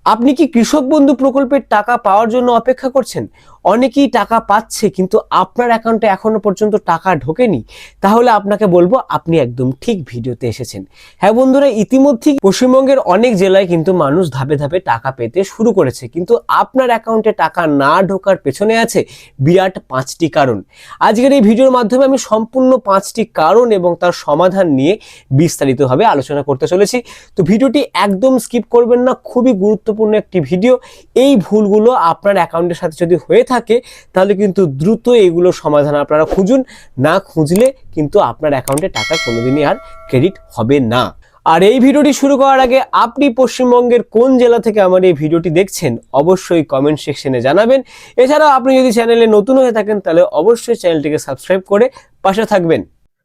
আপনি কি কৃষক বন্ধু প্রকল্পের টাকা পাওয়ার জন্য অপেক্ষা করছেন? অনেকেই টাকা পাচ্ছে কিন্তু আপনার অ্যাকাউন্টে এখনো পর্যন্ত টাকা ঢোকেনি। তাহলে আপনাকে বলবো আপনি একদম ঠিক ভিডিওতে এসেছেন। হ্যাঁ বন্ধুরা, ইতিমধ্যেই পশ্চিমবঙ্গের অনেক জেলায় কিন্তু মানুষ ধাপে ধাপে টাকা পেতে শুরু করেছে, কিন্তু আপনার অ্যাকাউন্টে টাকা না ঢোকার পেছনে আছে বিরাট 5টি কারণ। আজকের এই ভিডিওর মাধ্যমে আমি সম্পূর্ণ 5টি কারণ এবং তার সমাধান নিয়ে বিস্তারিতভাবে আলোচনা করতে চলেছি। তো ভিডিওটি একদম স্কিপ করবেন না, খুবই গুরুত্বপূর্ণ একটি ভিডিও। এই ভুলগুলো আপনার অ্যাকাউন্টের সাথে যদি হয়ে থাকে তাহলে কিন্তু দ্রুত এইগুলো সমাধান আপনারা খুঁজুন, না খুঁজলে কিন্তু আপনার অ্যাকাউন্টে টাকা কোনোদিনই আর ক্রেডিট হবে না। আর এই ভিডিওটি শুরু করার আগে আপনি পশ্চিমবঙ্গের কোন জেলা থেকে আমার এই ভিডিওটি দেখছেন অবশ্যই কমেন্ট সেকশনে জানাবেন। এছাড়াও আপনি যদি চ্যানেলে নতুন হয়ে থাকেন তাহলে অবশ্যই চ্যানেলটিকে সাবস্ক্রাইব করে পাশে থাকবেন।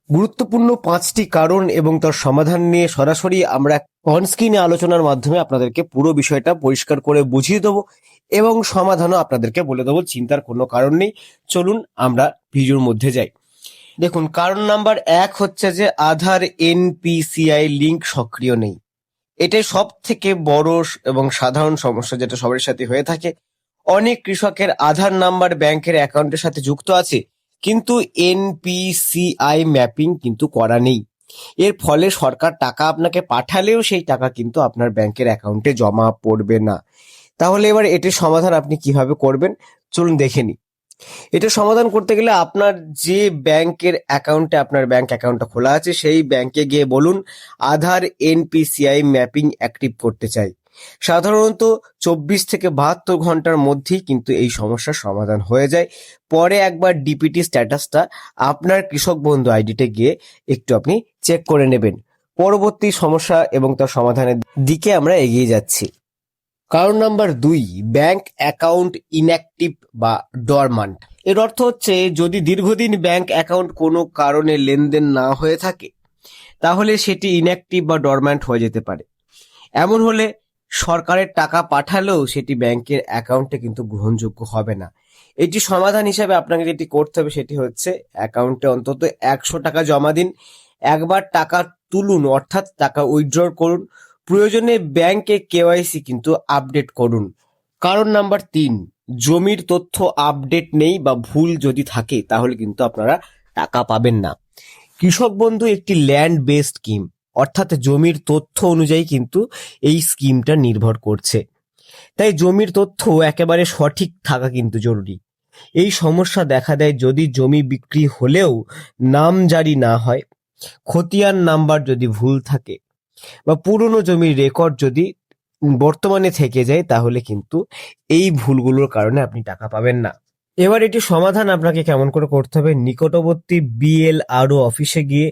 গুরুত্বপূর্ণ 5টি কারণ এবং তার সমাধান নিয়ে সরাসরি আমরা অনস্ক্রিনে আলোচনার মাধ্যমে আপনাদেরকে পুরো বিষয়টা পরিষ্কার করে বুঝিয়ে দেবো এবং সমাধানও আপনাদেরকে বলে দেবো, চিন্তার কোনো কারণ নেই। চলুন আমরা ভিডিওর মধ্যে যাই। দেখুন, কারণ নাম্বার 1 হচ্ছে যে আধার এনপিসিআই লিঙ্ক সক্রিয় নেই। এটাই সব থেকে বড় এবং সাধারণ সমস্যা যেটা সবার সাথে হয়ে থাকে। অনেক কৃষকের আধার নাম্বার ব্যাংকের অ্যাকাউন্টের সাথে যুক্ত আছে কিন্তু এনপিসিআই ম্যাপিং কিন্তু করা নেই। এর ফলে সরকার টাকা আপনাকে পাঠালেও সেই টাকা কিন্তু আপনার ব্যাংকের অ্যাকাউন্টে জমা পড়বে না। তাহলে এবার এটির সমাধান আপনি কিভাবে করবেন চলুন দেখে নিই। এটা সমাধান করতে গেলে আপনার যে ব্যাংকের অ্যাকাউন্টে আপনার ব্যাংক অ্যাকাউন্টটা খোলা আছে সেই ব্যাংকে গিয়ে বলুন আধার এনপিসিআই ম্যাপিং অ্যাক্টিভ করতে চাই। সাধারণত 24 থেকে 72 ঘন্টার মধ্যেই কিন্তু এই সমস্যার সমাধান হয়ে যায়। পরে একবার ডিপিটি স্ট্যাটাসটা আপনার কৃষক বন্ধু আইডিতে গিয়ে একটু আপনি চেক করে নেবেন। পরবর্তী সমস্যা এবং তার সমাধানের দিকে আমরা এগিয়ে যাচ্ছি। কারণ নাম্বার 2, ব্যাংক অ্যাকাউন্ট ইনঅ্যাক্টিভ বা ডরমান্ট। এর অর্থ হচ্ছে যদি দীর্ঘদিন ব্যাংক অ্যাকাউন্ট কোনো কারণে লেনদেন না হয়ে থাকে তাহলে সেটি ইনঅ্যাক্টিভ বা ডরম্যান্ট হয়ে যেতে পারে। এমন হলে সরকারের টাকা পাঠালেও সেটি ব্যাংকের অ্যাকাউন্টে কিন্তু গ্রহণযোগ্য হবে না। এটি সমাধান হিসাবে আপনাকে যেটি করতে হবে সেটি হচ্ছে অ্যাকাউন্টে অন্তত 100 টাকা জমা দিন, একবার টাকা তুলুন অর্থাৎ টাকা উইথড্র করুন, প্রয়োজনে ব্যাংকে কেওয়াইসি কিন্তু আপডেট করুন। কারণ নাম্বার 3, জমির তথ্য আপডেট নেই বা ভুল যদি থাকে তাহলে কিন্তু আপনারা টাকা পাবেন না। কৃষক বন্ধু একটি ল্যান্ড বেসড স্কিম, অর্থাৎ জমির তথ্য অনুযায়ী কিন্তু এই স্কিমটা নির্ভর করছে। তাই জমির তথ্য একেবারে সঠিক থাকা কিন্তু জরুরি। এই সমস্যা দেখা দেয় যদি জমি বিক্রি হলেও নাম জারি না হয়, খতিয়ান নাম্বার যদি ভুল থাকে বা পুরনো জমির রেকর্ড যদি বর্তমানে থেকে যায় তাহলে কিন্তু এই ভুলগুলোর কারণে আপনি টাকা পাবেন না। এবার এটি সমাধান আপনাকে কেমন করে করতে হবে, নিকটবর্তী বিএলআরও অফিসে গিয়ে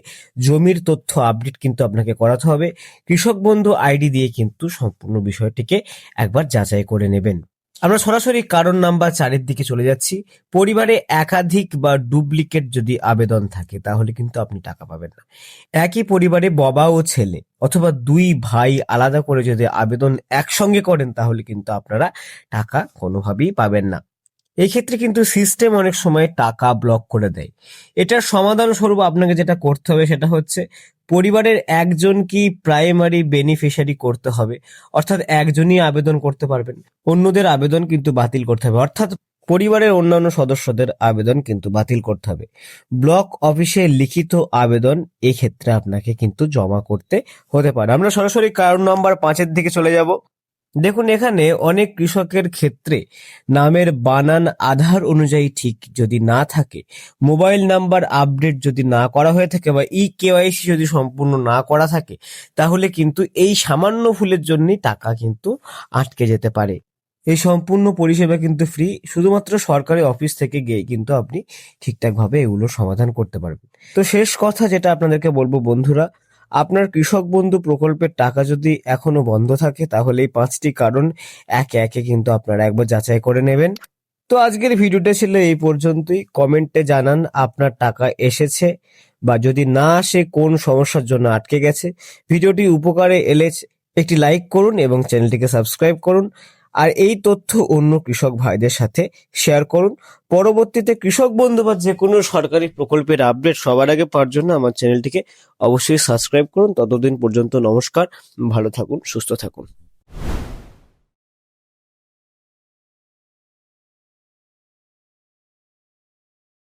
জমির তথ্য আপডেট কিন্তু আপনাকে করাতে হবে। কৃষক বন্ধু আইডি দিয়ে কিন্তু সম্পূর্ণ বিষয়টিকে একবার যাচাই করে নেবেন। আমরা সরাসরি কারণ নাম্বার 4-এর দিকে চলে যাচ্ছি। পরিবারে একাধিক বা ডুপ্লিকেট যদি আবেদন থাকে তাহলে কিন্তু আপনি টাকা পাবেন না। একই পরিবারে বাবা ও ছেলে অথবা 2 ভাই আলাদা করে যদি আবেদন একসঙ্গে করেন তাহলে কিন্তু আপনারা টাকা কোনোভাবেই পাবেন না। এই ক্ষেত্রে কিন্তু সিস্টেম অনেক সময় টাকা ব্লক করে দেয়। এটার সমাধান স্বরূপ আপনাকে যেটা করতে হবে সেটা হচ্ছে পরিবারের একজন কি প্রাইমারি বেনিফিশিয়ারি করতে হবে, অর্থাৎ একজনই আবেদন করতে পারবেন, অন্যদের আবেদন কিন্তু বাতিল করতে হবে, অর্থাৎ পরিবারের অন্যান্য সদস্যদের আবেদন কিন্তু বাতিল করতে হবে। ব্লক অফিসে লিখিত আবেদন এক্ষেত্রে আপনাকে কিন্তু জমা করতে হতে পারে। আমরা সরাসরি কারণ নাম্বার 5-এর দিকে চলে যাব। দেখুন, এখানে অনেক কৃষকের ক্ষেত্রে নামের বানান আধার অনুযায়ী ঠিক যদি না থাকে, মোবাইল নাম্বার আপডেট যদি না করা হয়ে থাকে বা কেওয়াইসি যদি সম্পূর্ণ না করা থাকে তাহলে কিন্তু এই সামান্য ভুলের জন্যই টাকা কিন্তু আটকে যেতে পারে। এই সম্পূর্ণ পরিষেবা কিন্তু ফ্রি, শুধুমাত্র সরকারি অফিস থেকে গিয়ে কিন্তু আপনি ঠিকঠাকভাবে এগুলো সমাধান করতে পারবেন। তো শেষ কথা যেটা আপনাদেরকে বলবো বন্ধুরা, আপনার কৃষক বন্ধু প্রকল্পের টাকা যদি এখনো বন্ধ থাকে তাহলে এই 5টি কারণ একে একে কিন্তু আপনারা একবার যাচাই করে নেবেন। তো আজকের ভিডিওটা ছিল এই পর্যন্তই। কমেন্টে জানান আপনার টাকা এসেছে বা যদি না আসে কোন সমস্যার জন্য আটকে গেছে। ভিডিওটি উপকারে এলে একটি লাইক করুন এবং চ্যানেলটিকে সাবস্ক্রাইব করুন। আর এই তথ্য অন্য কৃষক ভাইদের সাথে শেয়ার করুন। পরবর্তীতে কৃষক বন্ধু বা যে কোনো সরকারি প্রকল্পের আপডেট সবার আগে পাওয়ার জন্য আমার চ্যানেলটিকে অবশ্যই সাবস্ক্রাইব করুন। ততদিন পর্যন্ত নমস্কার, ভালো থাকুন, সুস্থ থাকুন।